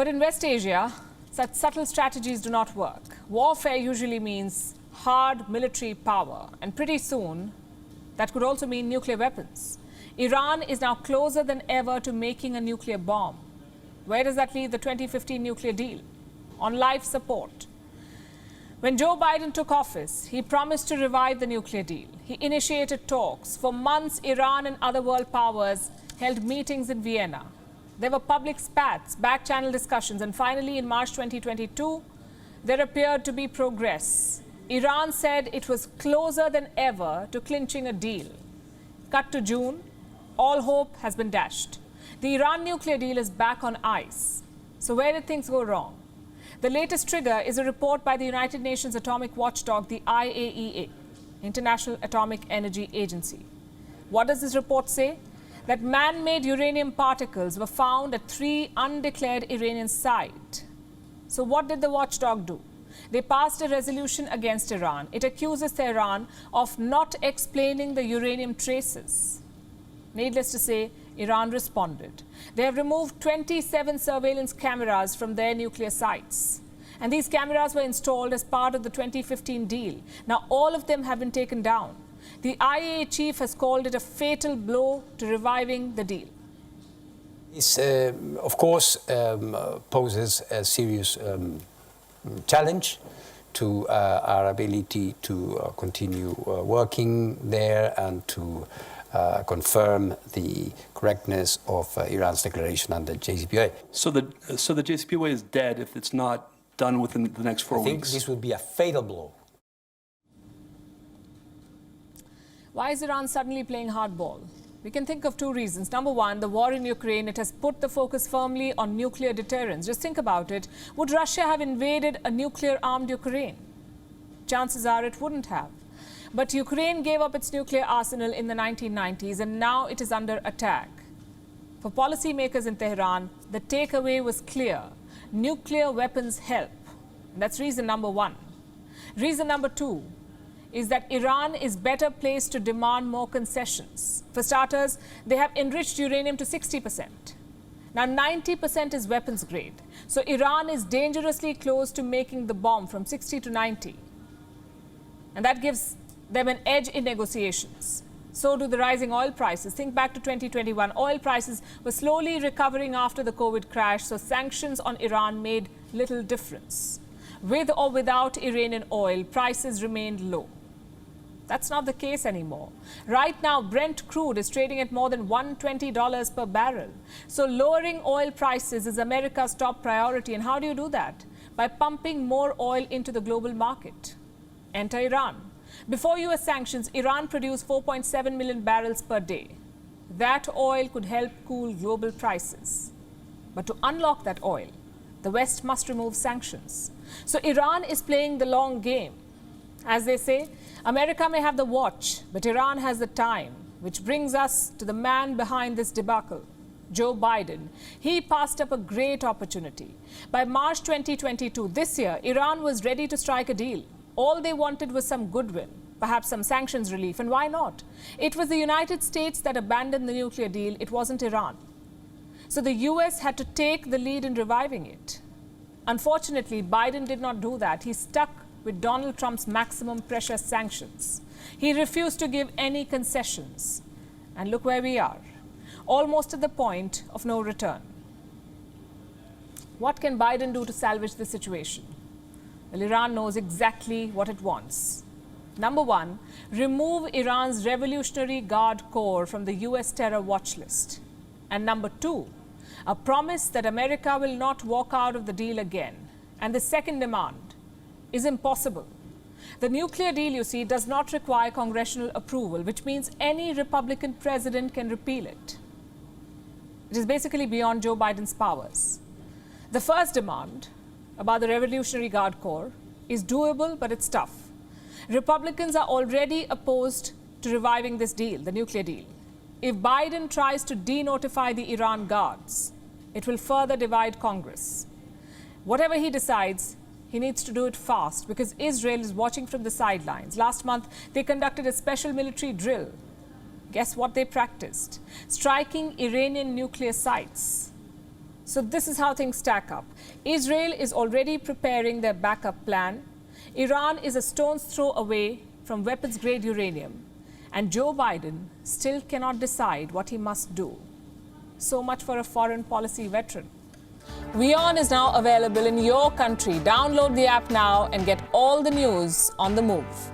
But in West Asia, such subtle strategies do not work. Warfare usually means hard military power, and pretty soon that could also mean nuclear weapons. Iran is now closer than ever to making a nuclear bomb. Where does that leave the 2015 nuclear deal? On life support. When Joe Biden took office, he promised to revive the nuclear deal. He initiated talks. For months, Iran and other world powers held meetings in Vienna. There were public spats, back-channel discussions, and finally in March 2022, there appeared to be progress. Iran said it was closer than ever to clinching a deal. Cut to June, all hope has been dashed. The Iran nuclear deal is back on ice. So where did things go wrong? The latest trigger is a report by the United Nations atomic watchdog, the IAEA, International Atomic Energy Agency. What does this report say? That man-made uranium particles were found at 3 undeclared Iranian sites. So what did the watchdog do? They passed a resolution against Iran. It accuses Tehran of not explaining the uranium traces. Needless to say, Iran responded. They have removed 27 surveillance cameras from their nuclear sites. And these cameras were installed as part of the 2015 deal. Now, all of them have been taken down. The IAEA chief has called it a fatal blow to reviving the deal. This, of course, poses a serious challenge to our ability to continue working there and to confirm the correctness of Iran's declaration under JCPOA. So the JCPOA is dead if it's not done within the next 4 weeks? I think this would be a fatal blow. Why is Iran suddenly playing hardball? We can think of 2 reasons. Number one, the war in Ukraine, it has put the focus firmly on nuclear deterrence. Just think about it. Would Russia have invaded a nuclear-armed Ukraine? Chances are it wouldn't have. But Ukraine gave up its nuclear arsenal in the 1990s, and now it is under attack. For policymakers in Tehran, the takeaway was clear. Nuclear weapons help. And that's reason number 1. Reason number 2 is that Iran is better placed to demand more concessions. For starters, they have enriched uranium to 60%. Now 90% is weapons grade. So Iran is dangerously close to making the bomb from 60 to 90. And that gives them an edge in negotiations. So do the rising oil prices. Think back to 2021. Oil prices were slowly recovering after the COVID crash, so sanctions on Iran made little difference. With or without Iranian oil, prices remained low. That's not the case anymore. Right now, Brent crude is trading at more than $120 per barrel. So lowering oil prices is America's top priority. And how do you do that? By pumping more oil into the global market. Enter Iran. Before US sanctions, Iran produced 4.7 million barrels per day. That oil could help cool global prices. But to unlock that oil, the West must remove sanctions. So Iran is playing the long game. As they say, America may have the watch, but Iran has the time, which brings us to the man behind this debacle, Joe Biden. He passed up a great opportunity. By March 2022, this year, Iran was ready to strike a deal. All they wanted was some goodwill, perhaps some sanctions relief, and why not? It was the United States that abandoned the nuclear deal. It wasn't Iran. So the US had to take the lead in reviving it. Unfortunately, Biden did not do that. He stuck with Donald Trump's maximum pressure sanctions. He refused to give any concessions. And look where we are, almost at the point of no return. What can Biden do to salvage the situation? Well, Iran knows exactly what it wants. Number 1, remove Iran's Revolutionary Guard Corps from the US terror watch list. And number 2, a promise that America will not walk out of the deal again. And the second demand is impossible. The nuclear deal, you see, does not require congressional approval, which means any Republican president can repeal it. It is basically beyond Joe Biden's powers. The first demand about the Revolutionary Guard Corps is doable, but it's tough. Republicans are already opposed to reviving this deal, the nuclear deal. If Biden tries to denotify the Iran guards, it will further divide Congress. Whatever he decides, he needs to do it fast because Israel is watching from the sidelines. Last month, they conducted a special military drill. Guess what they practiced? Striking Iranian nuclear sites. So this is how things stack up. Israel is already preparing their backup plan. Iran is a stone's throw away from weapons-grade uranium. And Joe Biden still cannot decide what he must do. So much for a foreign policy veteran. WION is now available in your country. Download the app now and get all the news on the move.